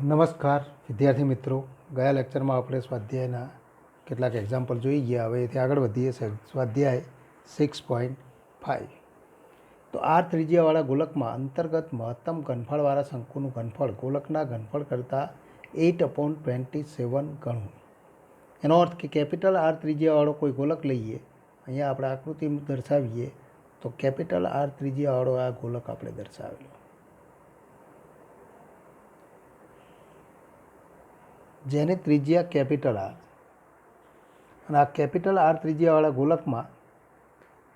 નમસ્કાર વિદ્યાર્થી મિત્રો, ગયા લેક્ચરમાં આપણે સ્વાધ્યાયના કેટલાક એક્ઝામ્પલ જોઈ ગયા. હવે એથી આગળ વધીએ. સ્વાધ્યાય 6.5. તો આર ત્રિજ્યાવાળા ગોલકમાં અંતર્ગત મહત્તમ ઘનફળવાળા શંકુનું ઘનફળ ગોલકના ઘનફળ કરતાં 8/27 ગણું. એનો અર્થ કે કેપિટલ આર ત્રિજ્યાવાળો કોઈ ગોલક લઈએ, અહીંયા આપણે આકૃતિ દર્શાવીએ તો કેપિટલ આર ત્રિજ્યાવાળો આ ગોલક આપણે દર્શાવેલો, જેની ત્રિજ્યા કેપિટલ આર, અને આ કેપિટલ આર ત્રિજ્યાવાળા ગોલકમાં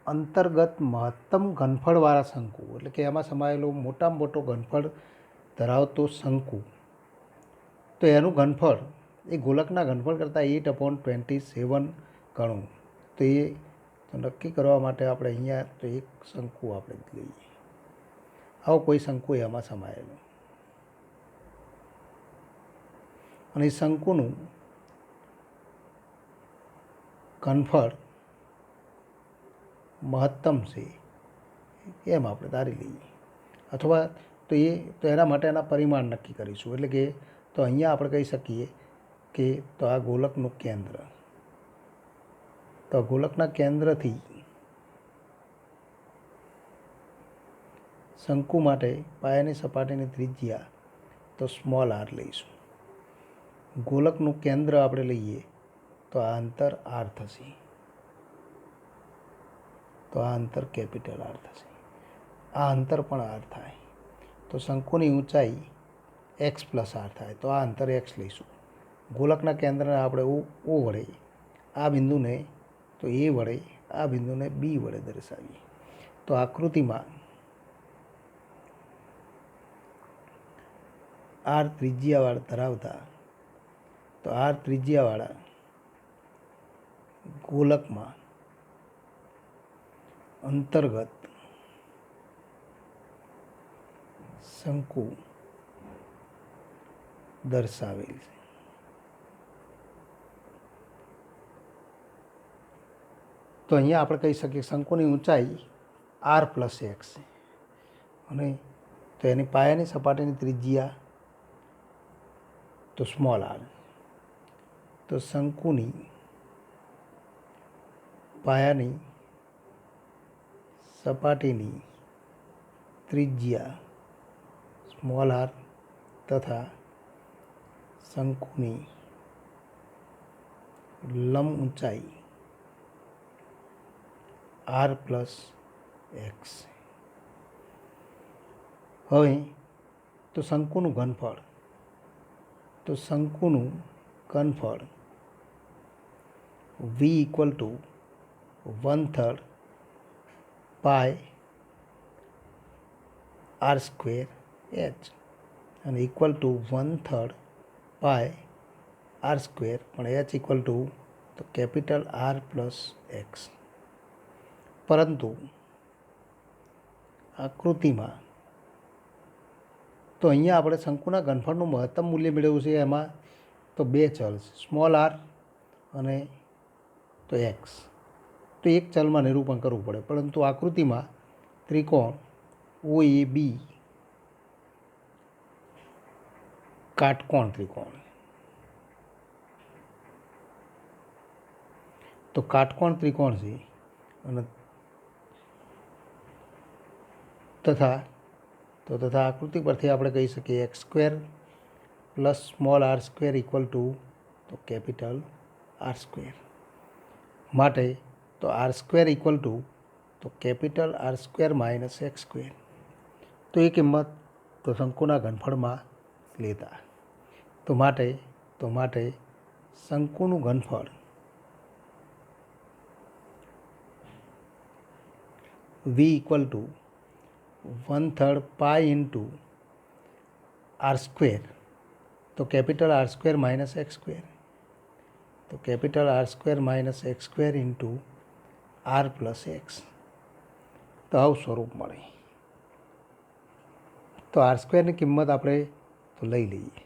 અંતર્ગત મહત્તમ ઘનફળવાળા શંકુ, એટલે કે એમાં સમાયેલો મોટામાં મોટો ઘનફળ ધરાવતો શંકુ, તો એનું ઘનફળ એ ગોલકના ઘનફળ કરતાં 8/27 ગણું. તો એ નક્કી કરવા માટે આપણે અહીંયા તો એક શંકુ આપણે લઈએ. આવો કોઈ શંકુ એમાં સમાયેલો, અને એ શંકુનું ઘનફળ મહત્તમ છે એમ આપણે ધારી લઈએ, અથવા તો એના માટે એના પરિમાણ નક્કી કરીશું. એટલે કે તો અહીંયા આપણે કહી શકીએ કે તો આ ગોલકનું કેન્દ્ર, તો ગોલકના કેન્દ્રથી શંકુ માટે પાયાની સપાટીની ત્રિજ્યા તો સ્મોલ આર લઈશું. ગોલકનું કેન્દ્ર આપણે લઈએ તો આ અંતર આર થશે, તો આ અંતર કેપિટલ આર થશે. આ અંતર પણ આર થાય તો શંકુની ઊંચાઈ એક્સ પ્લસ આર થાય, તો આ અંતર એક્સ લઈશું. ગોલકના કેન્દ્રને આપણે ઓ વડે, આ બિંદુને તો એ વડે, આ બિંદુને બી વડે દર્શાવીએ. તો આકૃતિમાં આર ત્રિજ્યાવાળા ધરાવતા, તો આર ત્રિજ્યાવાળા ગોલકમાં અંતર્ગત શંકુ દર્શાવેલ છે. તો અહીંયા આપણે કહી શકીએ શંકુની ઊંચાઈ આર પ્લસ એક્સ છે, અને તો એની પાયાની સપાટીની ત્રિજ્યા તો સ્મોલ આર. તો શંકુની પાયાની સપાટીની ત્રિજ્યા સ્મોલ આર તથા શંકુની લંબ ઊંચાઈ આર પ્લસ એક્સ. હવે તો શંકુનું ઘનફળ, તો શંકુનું ઘનફળ v = 1/3 pi R square H, અને equal to 1/3 pi R square, પણ એચ ઇક્વલ ટુ તો કેપિટલ આર પ્લસ એક્સ. પરંતુ આકૃતિમાં તો અહીંયા આપણે શંકુના ઘનફળનું મહત્તમ મૂલ્ય મેળવ્યું છે. એમાં તો બે ચલ છે, સ્મોલ આર અને તો એક્સ. તો એક ચલમાં નિરૂપણ કરવું પડે, પરંતુ આકૃતિમાં ત્રિકોણ ઓ એ બી કાટકોણ ત્રિકોણ, તો કાટકોણ ત્રિકોણ છે, અને તથા આકૃતિ પરથી આપણે કહી શકીએ x² plus small R square equal to તો કેપિટલ આર સ્ક્વેર. માટે તો આર સ્ક્વેર ઇક્વલ ટુ તો capital R square minus X square. તો એ કિંમત તો શંકુના ઘનફળમાં લેતા, તો માટે શંકુનું ઘનફળ v = 1/3 pi into R square, તો capital R square minus X square, તો capital R square minus X square into R plus X. તો આવું સ્વરૂપ મળે. તો આર સ્ક્વેરની કિંમત આપણે તો લઈ લઈએ,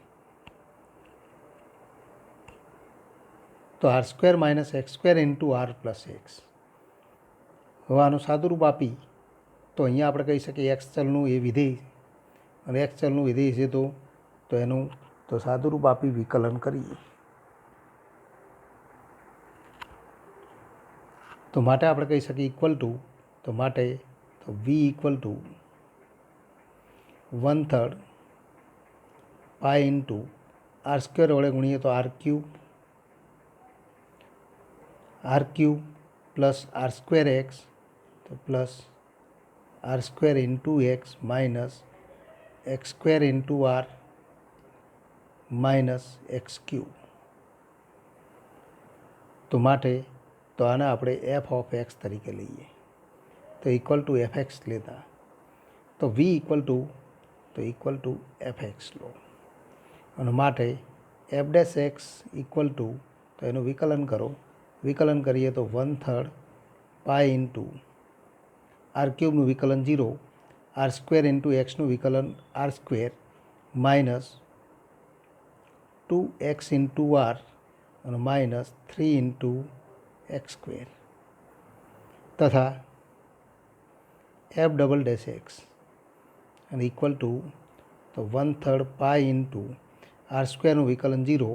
તો R square minus X square into R plus X. હવે આનું સાદુરૂપ આપી તો અહીંયા આપણે કહી શકીએ એક્સ ચલનું એ વિધેય, અને એક્સ ચલનું વિધેય છે તો એનું તો સાદુરૂપ આપી વિકલન કરીએ તો માટે આપણે કહી શકીએ ઇક્વલ ટુ તો માટે તો V equal to 1/3 pi into R square વડે ગુણીએ તો R cube plus R square X તો plus R square into X minus X square into R minus X cube તો માટે તો આને આપણે એફ ઓફ એક્સ તરીકે લઈએ તો ઇક્વલ ટુ એફ એક્સ લેતા તો V equal to F x લો અને માટે F dash x equal to તો એનું વિકલન કરીએ તો 1/3 પાઈ ઇન્ટુ આર ક્યુબનું વિકલન 0 આર સ્ક્વેર ઇન્ટુ એક્સનું વિકલન R square minus 2x into R અને માઇનસ 3 ઇન્ટુ એક્સ સ્ક્વેર તથા એફ ડબલ ડેશ એક્સ અને ઇક્વલ ટુ તો 1/3 પાઈ ઇન્ટુ આર સ્ક્વેરનું વિકલન 0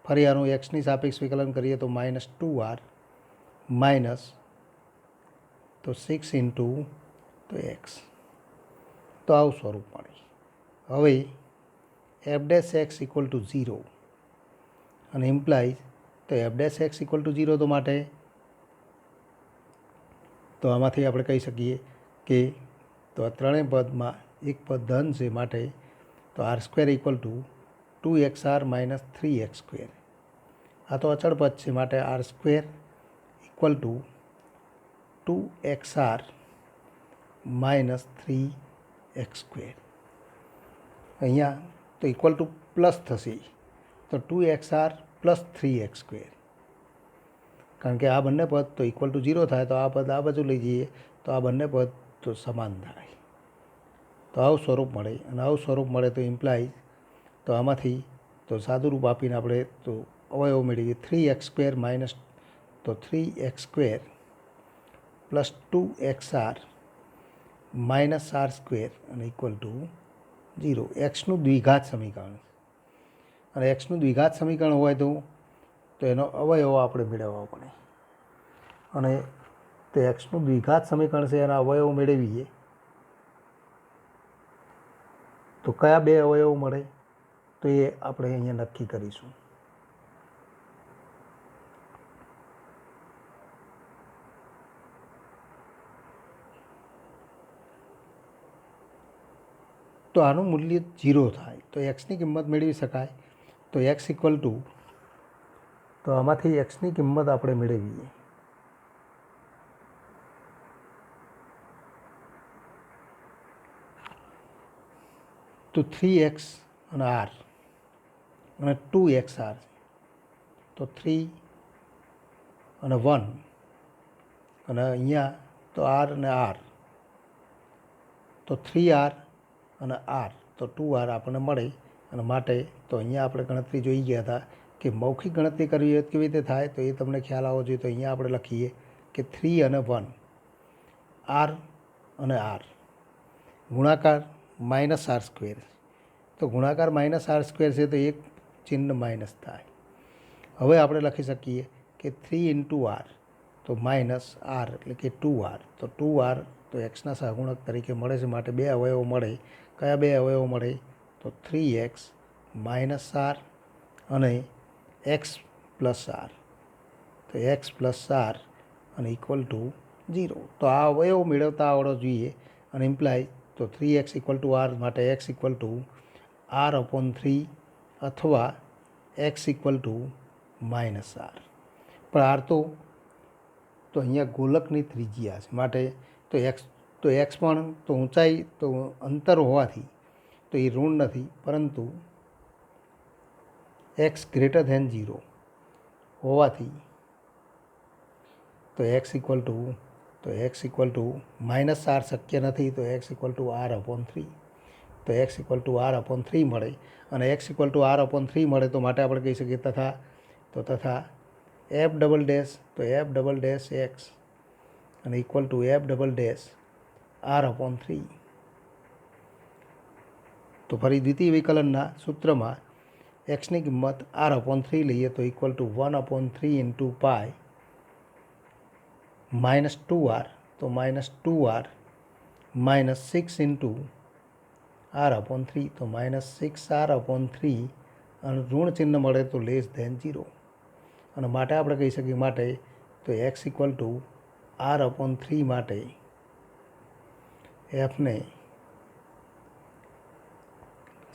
ફરી આનું એક્સની સાપેક્ષ વિકલન કરીએ તો -2r માઇનસ તો 6 ઇન્ટુ તો એક્સ તો આવું સ્વરૂપ મળે હવે F dash x equal to 0 અને ઇમ્પ્લાઇઝ તો F dash x equal to 0 તો માટે તો આમાંથી આપણે કહી શકીએ કે તો આ ત્રણેય પદમાં એક પદ ધન છે માટે તો R square equal to 2xr minus 3x square આ તો અચળ પદ છે માટે R square equal to 2xr minus 3x square અહીંયા તો ઇક્વલ ટુ પ્લસ થશે તો 2xr પ્લસ 3x સ્ક્વેર કારણ કે આ બંને પદ તો ઇક્વલ ટુ 0 થાય તો આ પદ આ બાજુ લઈ જઈએ તો આ બંને પદ તો સમાન થાય તો આવું સ્વરૂપ મળે અને આવું સ્વરૂપ મળે તો ઇમ્પ્લાઇઝ તો આમાંથી તો સાદુરૂપ આપીને આપણે તો અવયવ મેળવીએ 3x સ્ક્વેર માઇનસ તો 3x square plus 2xr minus R square અને ઇક્વલ ટુ 0 એક્સનું દ્વિઘાત સમીકરણ અને એક્સનું દ્વિઘાત સમીકરણ હોય તો એનો અવયવ આપણે મેળવવા પડે અને તે એક્સનું દ્વિઘાત સમીકરણ છે એના અવયવ મેળવીએ તો કયા બે અવયવ મળે તો એ આપણે અહીંયા નક્કી કરીશું તો આનું મૂલ્ય 0 થાય તો એક્સની કિંમત મેળવી શકાય તો એક્સ ઇક્વલ ટુ તો આમાંથી એક્સની કિંમત આપણે મેળવીએ તો 3x અને આર અને 2xr તો 3 અને 1 અને અહીંયા તો આર અને આર તો 3r અને આર તો 2r આપણને મળે અને માટે તો અહીંયા આપણે ગણતરી જોઈ ગયા હતા કે મૌખિક ગણતરી કરવી હોય કેવી રીતે થાય તો એ તમને ખ્યાલ આવવો જોઈએ તો અહીંયા આપણે લખીએ કે 3 અને 1 આર અને આર ગુણાકાર માઇનસ આર સ્ક્વેર તો ગુણાકાર માઇનસ આર સ્ક્વેર છે તો એક ચિહ્ન માઇનસ થાય હવે આપણે લખી શકીએ કે 3 ઇન્ટુ આર તો માઇનસ આર એટલે કે 2r તો 2r તો એક્સના સહગુણક તરીકે મળે છે માટે બે અવયવો મળે કયા બે અવયવો મળે તો 3x માઇનસ આર અને એક્સ પ્લસ આર તો એક્સ પ્લસ આર અને ઇક્વલ ટુ 0 તો આ અવયવ મેળવતા આવડવો જોઈએ અને ઇમ્પ્લાય તો 3x ઇક્વલ ટુ આર માટે X equal to R upon 3 અથવા X equal to minus R પણ આર તો અહીંયા ગોલકની ત્રિજ્યા છે માટે તો એક્સ પણ તો ઊંચાઈ તો અંતર હોવાથી તો એ ઋણ નથી પરંતુ એક્સ ગ્રેટર ધેન 0 હોવાથી તો X equal to minus R શક્ય નથી તો X equal to R upon 3 તો X equal to R upon 3 મળે અને X equal to R upon 3 મળે તો માટે આપણે કહી શકીએ તથા એફ ડબલ ડેશ એક્સ અને equal to F double dash R upon 3 તો ફરી દ્વિતીય વિકલનના સૂત્રમાં એક્સની કિંમત r/3 લઈએ તો equal to 1/3 into pi -2r, તો -2r માઇનસ 6 ઇન્ટુ r/3, તો -6r/3 અને ઋણ ચિહ્ન મળે તો લેસ ધેન 0. અને માટે આપણે કહી શકીએ માટે તો x ઇક્વલ ટુ r/3 માટે એફને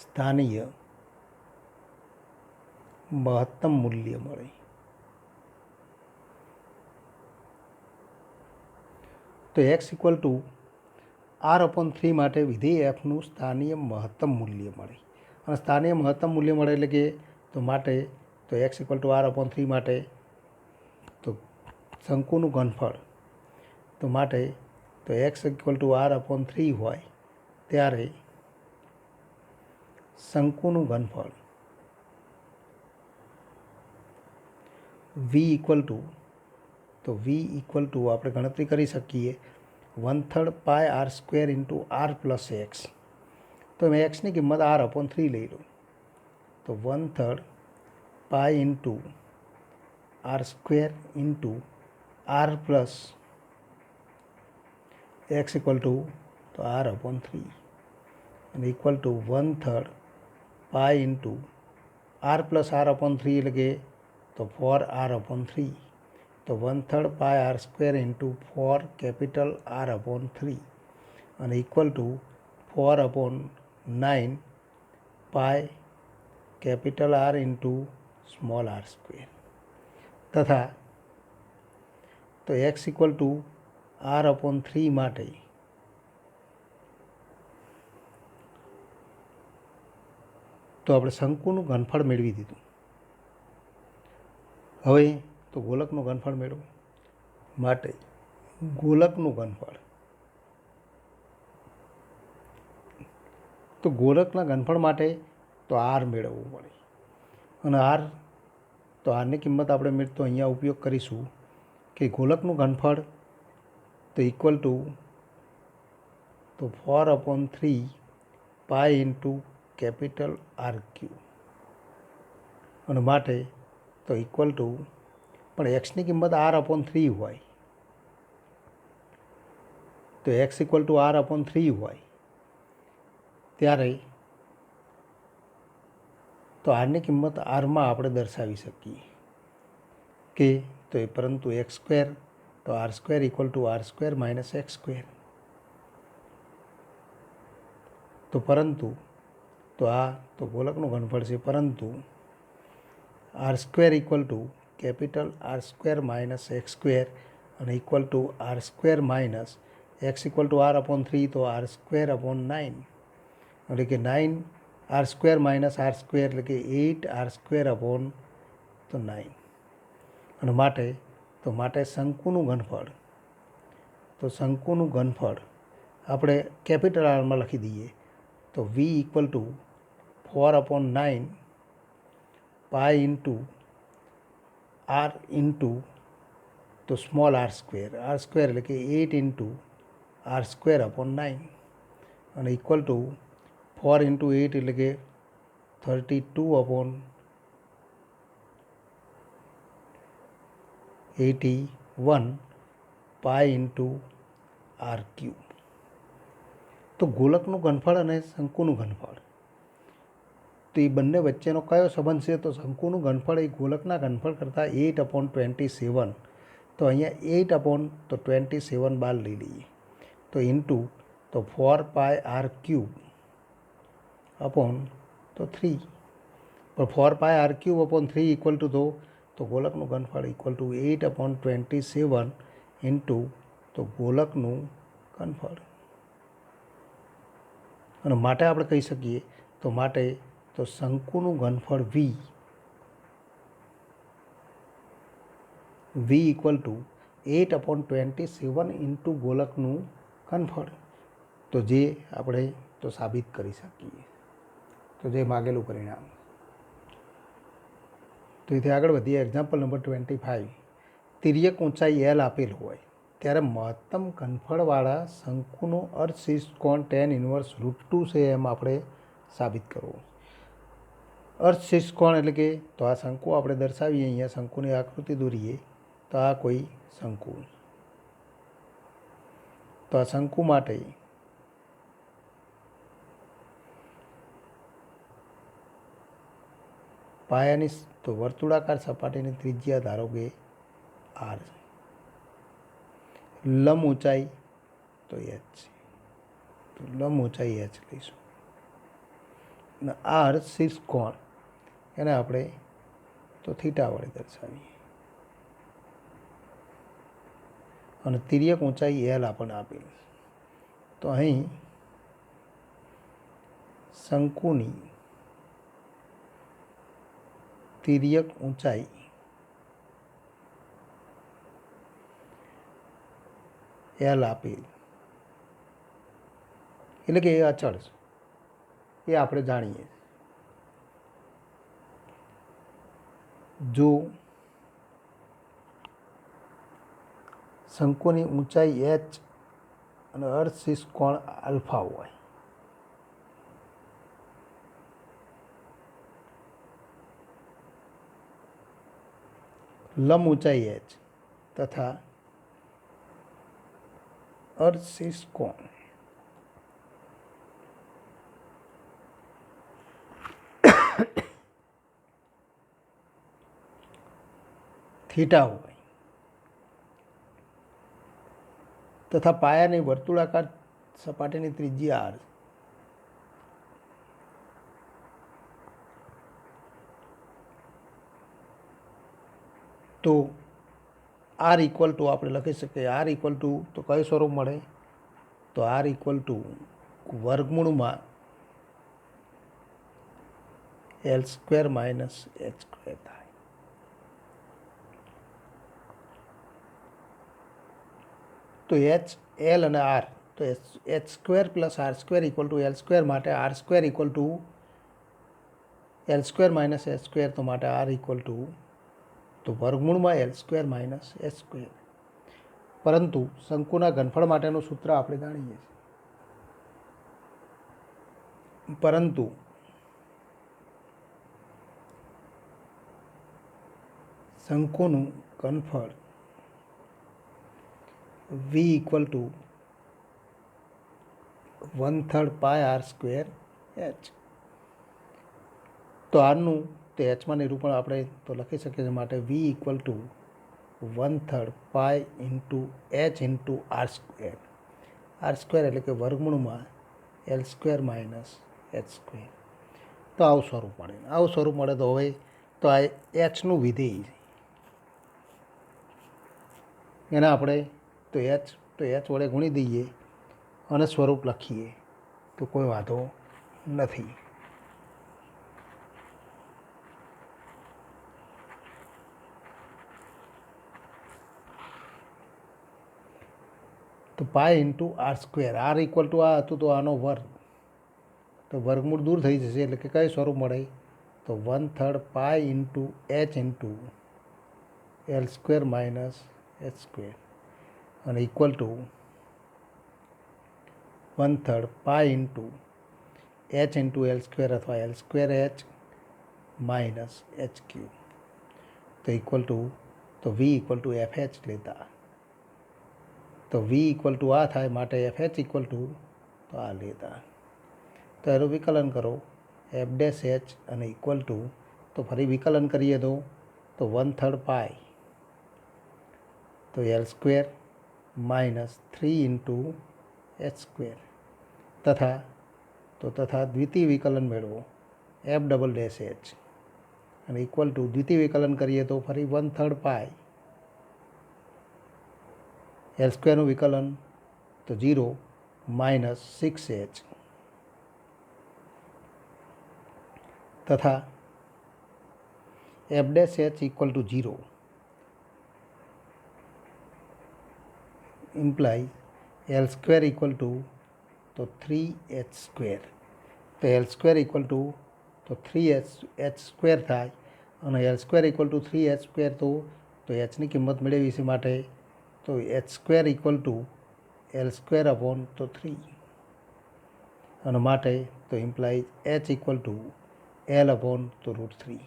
સ્થાનીય મહત્તમ મૂલ્ય મળે. તો x ઇક્વલ ટુ r/3 માટે વિધેય એફનું સ્થાનીય મહત્તમ મૂલ્ય મળે. અને સ્થાનીય મહત્તમ મૂલ્ય મળે એટલે કે તો માટે તો x ઇક્વલ ટુ r/3 માટે તો શંકુનું ઘનફળ તો માટે તો x ઇક્વલ ટુ r/3 હોય ત્યારે શંકુનું ઘનફળ v ઇક્વલ ટુ તો v ઇક્વલ ટુ આપણે ગણતરી કરી શકીએ 1/3 પાય r² into r plus X. તો મેં એક્સની કિંમત r/3 લઈ લઉં તો 1/3 pi into r² into r plus x equal to તો r/3 અને equal to 1/3 pi into r plus r/3 એટલે કે તો 4r/3, તો 1/3 પાય r² ઇન્ટુ 4 કેપિટલ r/3 અને ઇક્વલ ટુ 4/9 પાય capital R into small r². તથા તો x ઇક્વલ ટુ r/3 માટે તો આપણે શંકુનું ઘનફળ મેળવી દીધું. હવે તો ગોલકનું ઘનફળ મેળવો માટે ગોલકનું ઘનફળ તો ગોલકના ઘનફળ માટે તો r મેળવવું પડે. અને r તો આરની કિંમત આપણે તો અહીંયા ઉપયોગ કરીશું કે ગોલકનું ઘનફળ તો ઇક્વલ ટુ તો 4/3 પાય ઇન્ટુ કેપિટલ R³ અને માટે તો ઇક્વલ ટુ પણ એક્સની કિંમત r/3 હોય તો x ઇક્વલ ટુ r/3 હોય ત્યારે તો આરની કિંમત આરમાં આપણે દર્શાવી શકીએ કે તો એ પરંતુ x² તો r² equal to r² minus x². તો પરંતુ તો આ તો ગોલકનું ઘનફળ છે પરંતુ r² equal to capital r² minus x² અને equal two r² minus x equal to r/3 તો r²/9 એટલે કે 9r² માઇનસ r² એટલે કે 8r²/9 અને માટે શંકુનું ઘનફળ તો શંકુનું ઘનફળ આપણે કેપિટલ આરમાં લખી દઈએ તો v equal to 4/9 pi into r into તો સ્મોલ r² એટલે કે 8 ઇન્ટુ r²/9 અને ઇક્વલ ટુ 4 ઇન્ટુ 8 એટલે કે 32/81 પાય ઇન્ટુ r³. તો ગોલકનું ઘનફળ અને શંકુનું ઘનફળ તો એ બંને વચ્ચેનો કયો સંબંધ છે તો શંકુનું ઘનફળ એ ગોલકના ઘનફળ કરતાં 8/27 તો અહીંયા 8/27 બાર લઈ લઈએ તો ઇન્ટુ તો 4 પાય r³ અપોન તો 3 પણ 4 પાય r³ અપોન 3 ઇક્વલ ટુ તો ગોલકનું ઘનફળ ઇક્વલ ટુ 8/27 ઇન્ટુ તો ગોલકનું ઘનફળ. અને માટે આપણે કહી શકીએ તો માટે તો શંકુનું ઘનફળ v ઇક્વલ ટુ 8/27 ઇન્ટુ ગોલકનું ઘનફળ તો જે આપણે તો સાબિત કરી શકીએ તો જે માગેલું પરિણામ. તો એથી આગળ વધીએ. Example number 25. તિર્યક ઊંચાઈ L આપેલ હોય ત્યારે મહત્તમ ઘનફળવાળા શંકુનો અર્ધશીર્ષ કોણ tan−1√2 છે એમ આપણે સાબિત કરવું. અર્ધ શીર્ષ કોણ એટલે કે તો આ શંકુ આપણે દર્શાવીએ, અહીંયા શંકુની આકૃતિ દોરીએ તો આ કોઈ શંકુ. તો આ શંકુ માટે પાયાની તો વર્તુળાકાર સપાટીની ત્રિજ્યા ધારો કે આર, લંબ ઊંચાઈ તો એચ છે, તો લંબ ઊંચાઈ એચ લઈશું. અને આ અર્ધ શીર્ષ કોણ એને આપણે તો થીટા વડે દર્શાવીએ. અને તિર્યક ઊંચાઈ એલ આપણને આપેલી. તો અહીં શંકુની તિર્યક ઊંચાઈ એલ આપેલ, એટલે કે એ અચળ છે, એ આપણે જાણીએ. જો શંકુની ઊંચાઈ એચ અને અર્ધ શીર્ષ કોણ આલ્ફા હોય, લંબ ઊંચાઈ એચ તથા અર્ધ શીર્ષ કોણ થીટા હોય તથા પાયાની વર્તુળાકાર સપાટીની ત્રિજ્યા આર, તો આર ઇક્વલ ટુ આપણે લખી શકીએ. આર ઇક્વલ ટુ તો કયું સ્વરૂપ મળે, તો આર ઇક્વલ ટુ વર્ગમૂળમાં L square minus H square થાય. તો એચ, એલ અને આર, તો H square plus R square equal to L square માટે R square equal to L square minus H square, તો માટે આર ઇક્વલ ટુ તો વર્ગમૂળમાં L square minus H square. પરંતુ શંકુના ઘનફળ માટેનું સૂત્ર આપણે જાણીએ છીએ. પરંતુ શંકુનું ઘનફળ V equal to 1/3 pi R square H. તો આરનું તે એચમાં નિરૂપણ આપણે તો લખી શકીએ છીએ. માટે V equal to 1/3 pi into H into R square. R square એટલે કે વર્ગમૂળમાં L square minus H square. તો આવું સ્વરૂપ મળે. આવું સ્વરૂપ મળે તો હવે તો આ એચનું વિધેય એને આપણે તો એચ વડે ગુણી દઈએ અને સ્વરૂપ લખીએ તો કોઈ વાંધો નથી. તો pi into R square, R equal to આ હતું તો આનો વર્ગ, તો વર્ગમૂળ દૂર થઈ જશે એટલે કે કયું સ્વરૂપ મળે, તો 1/3 pi into H into L square minus H square અને equal to 1/3 pi into H into L square અથવા L square H minus H cube. તો ઇક્વલ ટુ તો V equal to F H લેતા, તો વી ઇક્વલ ટુ આ થાય માટે F H equal to તો આ લેતા. તો એનું વિકલન કરો એફ ડેશ એચ અને ઇક્વલ ટુ તો ફરી વિકલન કરીએ તો 1/3 પાય તો L square minus 3 into H square તથા દ્વિતીય વિકલન મેળવો એફ ડબલ ડેશ એચ અને ઇક્વલ ટુ દ્વિતીય વિકલન કરીએ તો ફરી 1/3 પાય એલ સ્ક્વેરનું વિકલન તો 0 માઇનસ 6h તથા F dash H equal to 0 imply L square equal to તો 3h સ્ક્વેર. તો એલ સ્ક્વેર ઇક્વલ ટુ તો 3h સ્ક્વેર થાય અને L square equal two 3h square તો એચની કિંમત મેળવી છે માટે તો H square equal to L square upon તો 3 અને માટે તો imply H equal to L upon તો √3,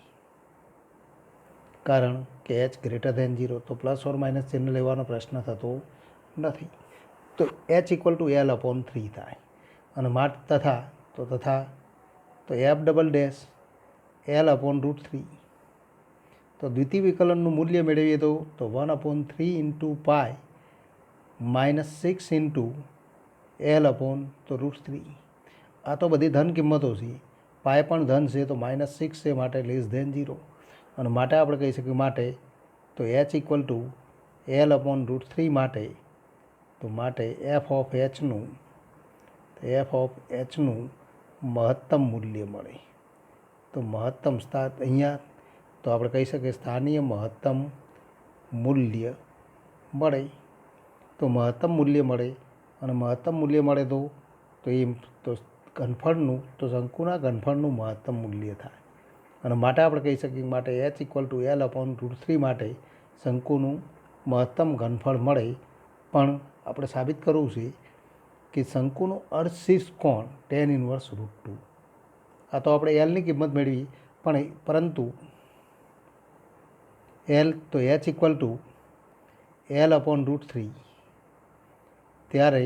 કારણ કે એચ ગ્રેટર ધેન 0, તો પ્લસ ઓર માઇનસ ચિહ્ન લેવાનો પ્રશ્ન થતો નથી. તો H equal to L upon 3 થાય. અને તથા તો F double dash L upon √3. તો દ્વિતીય વિકલનનું મૂલ્ય મેળવીએ તો 1/3 ઇન્ટુ પાય -6 ઇન્ટુ એલ અપોન તો √3. આ તો બધી ધન કિંમતો છે. પાય પણ ધન છે તો -6 છે, માટે લેસ ધેન 0. અને માટે આપણે કહી શકીએ માટે તો H equal to L upon √3 માટે એફ ઓફ એચનું મહત્તમ મૂલ્ય મળે. તો મહત્તમ અહીંયા તો આપણે કહી શકીએ સ્થાનીય મહત્તમ મૂલ્ય મળે. તો મહત્તમ મૂલ્ય મળે, અને મહત્તમ મૂલ્ય મળે તો ઘનફળનું તો શંકુના ઘનફળનું મહત્તમ મૂલ્ય થાય. અને માટે આપણે કહી શકીએ માટે H equal to L upon √3 માટે શંકુનું મહત્તમ ઘનફળ મળે. પણ આપણે સાબિત કરવું છે કે શંકુનું અર્ધશીર્ષ કોણ tan ઇન્વર્સ √2. આ તો આપણે એલની કિંમત મેળવી, પરંતુ એલ તો H equal to L upon √3 ત્યારે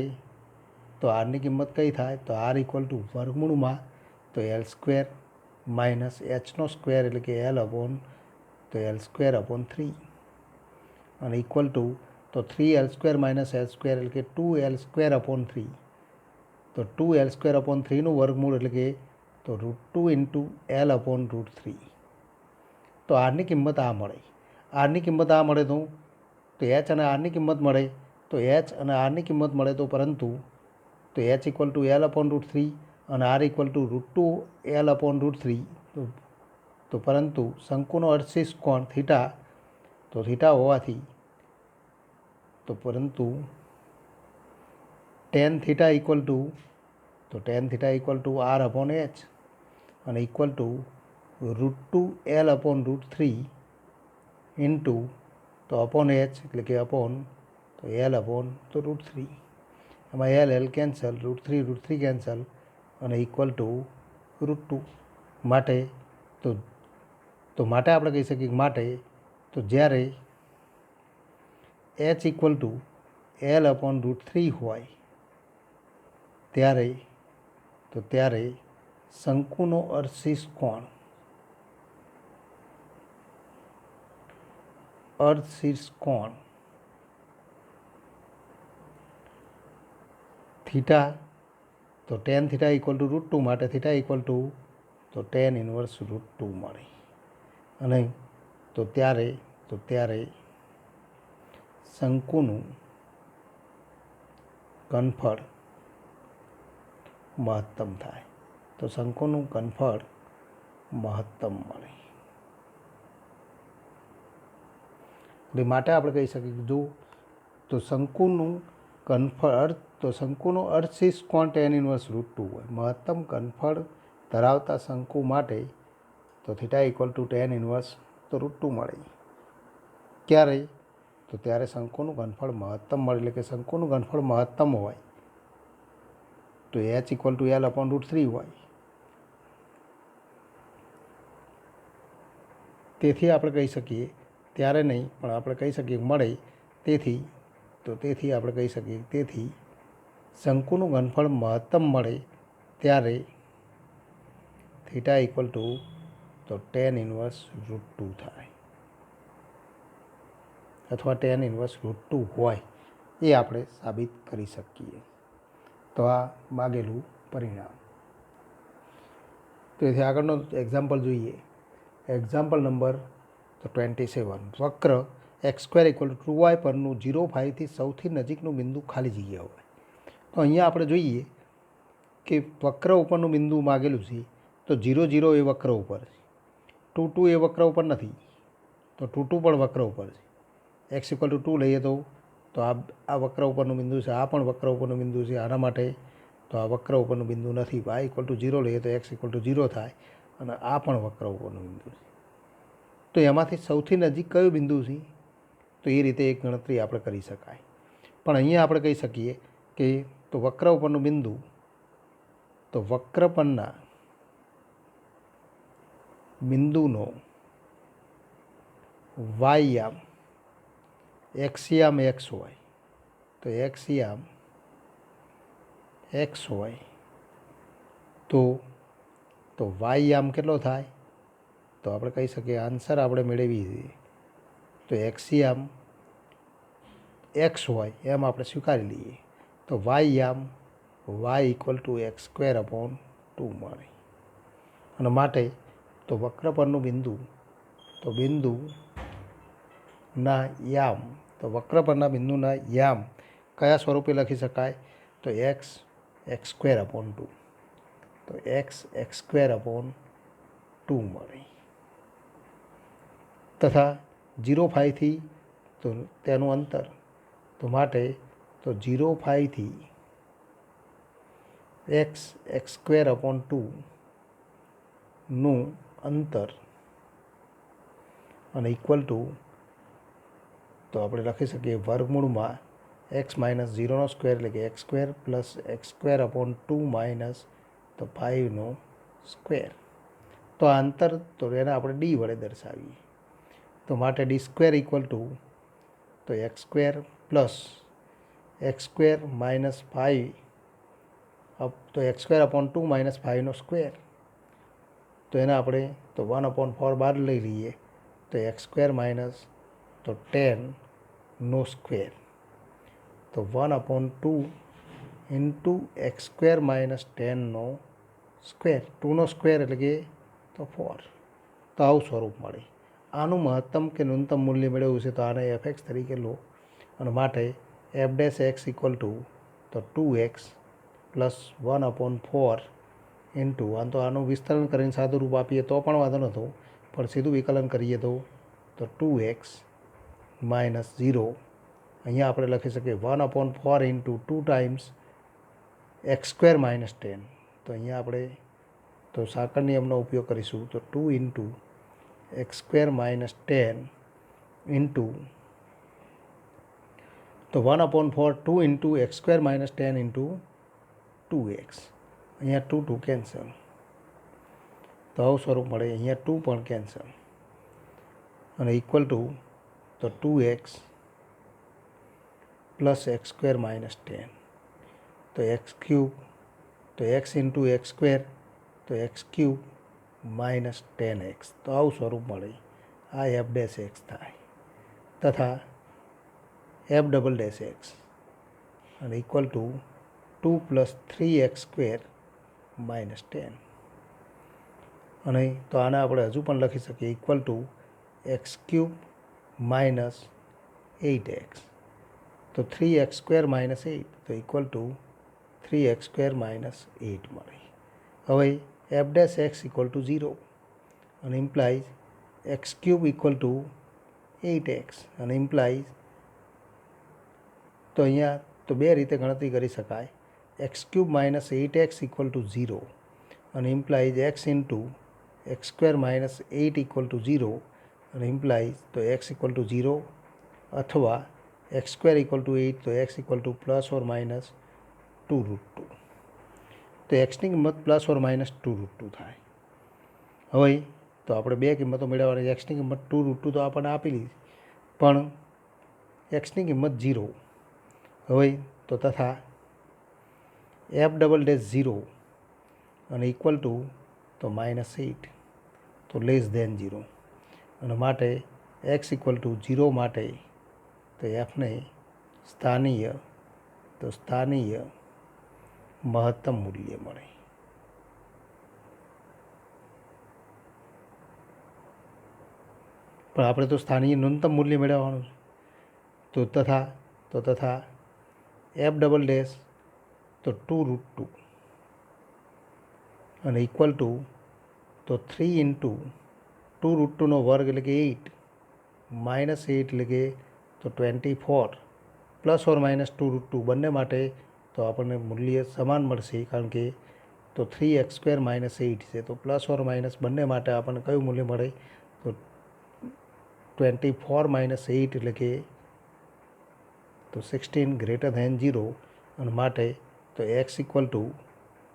તો આરની કિંમત કઈ થાય તો આર ઇક્વલ ટુ વર્ગમૂળમાં તો L² માઇનસ એચનો સ્ક્વેર એટલે કે એલ અપોન તો L² અપોન 3, અને ઇક્વલ ટુ તો 3L² માઇનસ L² એટલે કે 2L² અપોન 3. તો 2L² અપોન 3નું વર્ગમૂળ એટલે કે તો √2 ઇન્ટુ એલ અપોન √3. તો આરની કિંમત આ મળે. આરની કિંમત આ મળે તો એચ અને આરની કિંમત મળે તો પરંતુ તો H equal to L upon √3 અને R equal to √2 L upon √3. તો પરંતુ શંકુનો અર્ધશીર્ષ કોણ થીટા હોવાથી તો પરંતુ tan theta equal to R upon H અને equal to √2 L upon √3 into તો અપોન એચ એટલે કે અપોન તો એલ અપોન તો √3. એમાં એલ કેન્સલ, √3 કેન્સલ, અને ઇક્વલ ટુ √2. માટે તો માટે આપણે કહી શકીએ માટે તો જ્યારે H equal to L upon √3 હોય ત્યારે શંકુનો અર્ધશીર્ષ કોણ થીટા તો tan થીટા ઇક્વલ ટુ √2 માટે થીટા ઇક્વલ ટુ તો tan ઇન્વર્સ √2 મળે. અને તો ત્યારે શંકુનું ઘનફળ મહત્તમ થાય. તો શંકુનું ઘનફળ મહત્તમ મળે. એટલે માટે આપણે કહી શકીએ જો તો શંકુનું અર્ધશીર્ષ કોણ tan ઇન્વર્સ √2 હોય. મહત્તમ ઘનફળ ધરાવતા શંકુ માટે તો theta equal two tan inverse તો √2 મળે. ક્યારે તો ત્યારે શંકુનું ઘનફળ મહત્તમ મળે. એટલે કે શંકુનું ઘનફળ મહત્તમ હોય તો H equal to L upon √3 હોય. તેથી આપણે કહી શકીએ ત્યારે નહીં, પણ આપણે કહી શકીએ મળે. તેથી આપણે કહી શકીએ તેથી શંકુનું ઘનફળ મહત્તમ મળે ત્યારે થીટા ઇક્વલ ટુ તો tan ઇન્વર્સ √2 થાય, અથવા tan ઇન્વર્સ √2 હોય એ આપણે સાબિત કરી શકીએ. તો આ માગેલું પરિણામ. તેથી આગળનો એક્ઝામ્પલ જોઈએ. Example number 27. વક્ર x² ઇક્વલ ટુ 2y પરનું 0, 5થી સૌથી નજીકનું બિંદુ ખાલી જગ્યા હોય. તો અહીંયા આપણે જોઈએ કે વક્ર ઉપરનું બિંદુ માગેલું છે તો 0, 0 એ વક્ર ઉપર છે, 2, 2 એ વક્ર ઉપર નથી, તો 2, 2 પણ વક્ર ઉપર છે. x ઇક્વલ ટુ 2 લઈએ તો આ વક્ર ઉપરનું બિંદુ છે, આ પણ વક્ર ઉપરનું બિંદુ છે. આના માટે તો આ વક્ર ઉપરનું બિંદુ નથી. y ઇક્વલ ટુ 0 લઈએ તો x ઇક્વલ ટુ 0 થાય, અને આ પણ વક્ર ઉપરનું બિંદુ છે. તો એમાંથી સૌથી નજીક કયું બિંદુ છે તો એ રીતે એક ગણતરી આપણે કરી શકાય. પણ અહીંયા આપણે કહી શકીએ કે તો વક્ર ઉપરનું બિંદુ તો વક્ર પરના બિંદુનો વાય યામ એક્સયામ એક્સ હોય તો એક્સયામ એક્સ હોય તો વાયયામ કેટલો થાય તો આપણે કહી શકીએ આન્સર આપણે મેળવી દઈએ તો એક્સયામ એક્સ હોય એમ આપણે સ્વીકારી લઈએ તો વાયયામ Y equal to X square upon 2 મળે અને માટે તો વક્ર પરનું બિંદુ તો બિંદુના યામ તો વક્ર પરના બિંદુના યામ કયા સ્વરૂપે લખી શકાય તો એક્સ એક્સ સ્ક્વેર અપોન 2 તો એક્સ એક્સ સ્ક્વેર અપોન 2 મળે તથા 0 થી તો તેનું અંતર તો માટે તો 0 થી એક્સ એક્સ સ્ક્વેર અપોન 2નું અંતર અને ઇક્વલ ટુ તો આપણે લખી શકીએ વર્ગમૂળમાં એક્સ માઇનસ 0નો સ્ક્વેર એટલે કે x square plus X square upon 2 minus તો 5નો સ્ક્વેર તો આ અંતર તો એને આપણે ડી વડે દર્શાવીએ તો માટે ડી સ્ક્વેર ઇક્વલ ટુ તો X square plus X square minus 5 તો એક્સ સ્ક્વેર અપોન 2 માઇનસ 5નો સ્ક્વેર તો એને આપણે તો 1/4 બહાર લઈ લઈએ તો એક્સ સ્ક્વેર માઇનસ તો 10નો સ્ક્વેર તો 1/2 ઇન્ટુ એક્સ સ્ક્વેર માઇનસ 10નો સ્ક્વેર 2નો સ્ક્વેર એટલે કે તો 4 તો આવું સ્વરૂપ મળે આનું મહત્તમ કે ન્યૂનતમ મૂલ્ય મેળવ્યું છે તો આને એફએક્સ તરીકે લો અને માટે F dash x equal to તો 2x પ્લસ 1/4 ઇન્ટુ આમ તો આનું વિસ્તરણ કરીને સાદું રૂપ આપીએ તો પણ વાંધો નહોતો પણ સીધું વિકલન કરીએ તો 2x માઇનસ 0 અહીંયા આપણે લખી શકીએ 1/4 into 2 times x square minus 10 તો અહીંયા આપણે તો સાંકળ નિયમનો ઉપયોગ કરીશું તો 2 into X square minus 10 into તો 1/4 2 into X square minus 10 into 2x અહીંયા 2 કેન્સલ તો આવું સ્વરૂપ મળે અહીંયા 2 પણ કેન્સલ અને ઇક્વલ ટુ તો 2x plus X square minus 10 તો એક્સ ક્યુબ તો એક્સ ઇન્ટુ એક્સ સ્ક્વેર તો એક્સ ક્યુબ માઇનસ 10x તો આવું સ્વરૂપ મળે આ એફ ડેશ એક્સ થાય તથા એફ ડબલ ડેશ એક્સ અને equal to 2 plus 3x square minus 10 અને તો આને આપણે હજુ પણ લખી શકીએ equal to x cube minus 8x તો 3x સ્ક્વેર માઇનસ 8 તો equal two 3x square minus 8 મળે હવે F dash x equal to 0 અને implies x cube equal to 8x અને ઇમ્પ્લાઇઝ તો અહીંયા તો બે રીતે ગણતરી કરી શકાય x cube minus 8x equal to 0 અને implies x into X square minus 8 equal to 0 અને ઇમ્પ્લાઇઝ તો એક્સ ઇક્વલ ટુ 0 અથવા એક્સ સ્ક્વેર ઇક્વલ ટુ 8 તો X equal two plus or minus 2√2 તો એક્સની કિંમત પ્લસ ઓર માઇનસ 2√2 થાય હવે તો આપણે બે કિંમતો મેળવવાની એક્સની કિંમત 2√2 તો આપણને આપેલી પણ એક્સની કિંમત 0 હવે તો તથા એફ ડબલ ડેશ 0 અને ઇક્વલ ટુ તો માઇનસ 8 તો લેસ ધેન 0 અને માટે એક્સ ઇક્વલ ટુ 0 માટે તો એફને સ્થાનીય મહત્તમ મૂલ્ય મળે પણ આપણે તો સ્થાનીય ન્યૂનતમ મૂલ્ય મેળવવાનું છે તો તથા એફ ડબલ ડેશ તો 2√2 અને ઇક્વલ ટુ તો 3 ઇન્ટુ 2√2નો વર્ગ એટલે કે 8 માઇનસ 8 એટલે કે તો 24 પ્લસ ઓર માઇનસ 2√2 બંને માટે તો આપણને મૂલ્ય સમાન મળશે કારણ કે તો 3x સ્ક્વેર માઇનસ 8 છે તો પ્લસ ઓર માઇનસ બંને માટે આપણને કયું મૂલ્ય મળે તો 24 માઇનસ 8 એટલે કે તો 16 ગ્રેટર ધેન 0 અને માટે તો એક્સ ઇક્વલ ટુ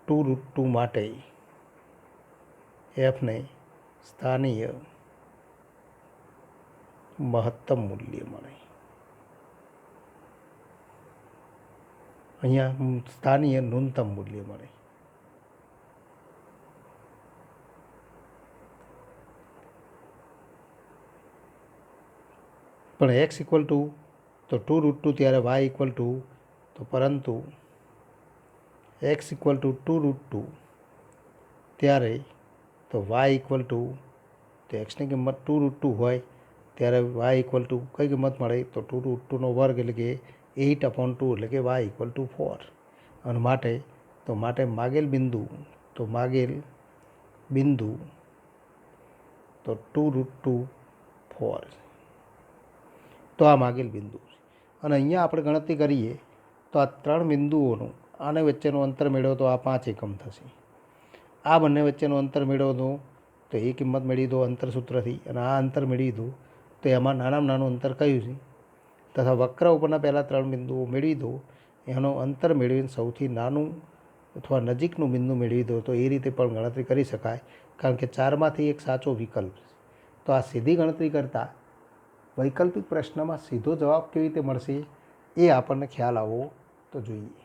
2√2 માટે એફને સ્થાનીય મહત્તમ મૂલ્ય મળે. અહીંયા સ્થાનીય ન્યૂનતમ મૂલ્ય મળે. પણ એક્સ ઇક્વલ ટુ તો 2√2 ત્યારે વાય ઇક્વલ ટુ તો પરંતુ એક્સ ઇક્વલ ટુ 2√2 ત્યારે તો વાય ઇક્વલ ટુ તો એક્સની કિંમત 2√2 હોય ત્યારે વાય ઇક્વલ ટુ કઈ કિંમત મળે તો 2√2નો વર્ગ એટલે કે 8/2 એટલે કે વાય ઇક્વલ ટુ 4. અને માટે માગેલ બિંદુ તો 2√2 4. તો આ માગેલ બિંદુ છે. અને અહીંયા આપણે ગણતરી કરીએ તો આ 3 બિંદુઓનું આને વચ્ચેનું અંતર મેળવો તો આ 5 એકમ થશે. આ બંને વચ્ચેનું અંતર મેળવો તો એ કિંમત મેળવી દો અંતર સૂત્રથી, અને આ અંતર મેળવી દો તો એમાં નાનામાં નાનું અંતર કયું છે તથા વક્ર ઉપરના પહેલાં 3 બિંદુઓ મેળવી દો, એનો અંતર મેળવીને સૌથી નાનું અથવા નજીકનું બિંદુ મેળવી દો. તો એ રીતે પણ ગણતરી કરી શકાય, કારણ કે 4માંથી એક સાચો વિકલ્પ છે. તો આ સીધી ગણતરી કરતાં વૈકલ્પિક પ્રશ્નમાં સીધો જવાબ કેવી રીતે મળશે એ આપણને ખ્યાલ આવવો તો જોઈએ.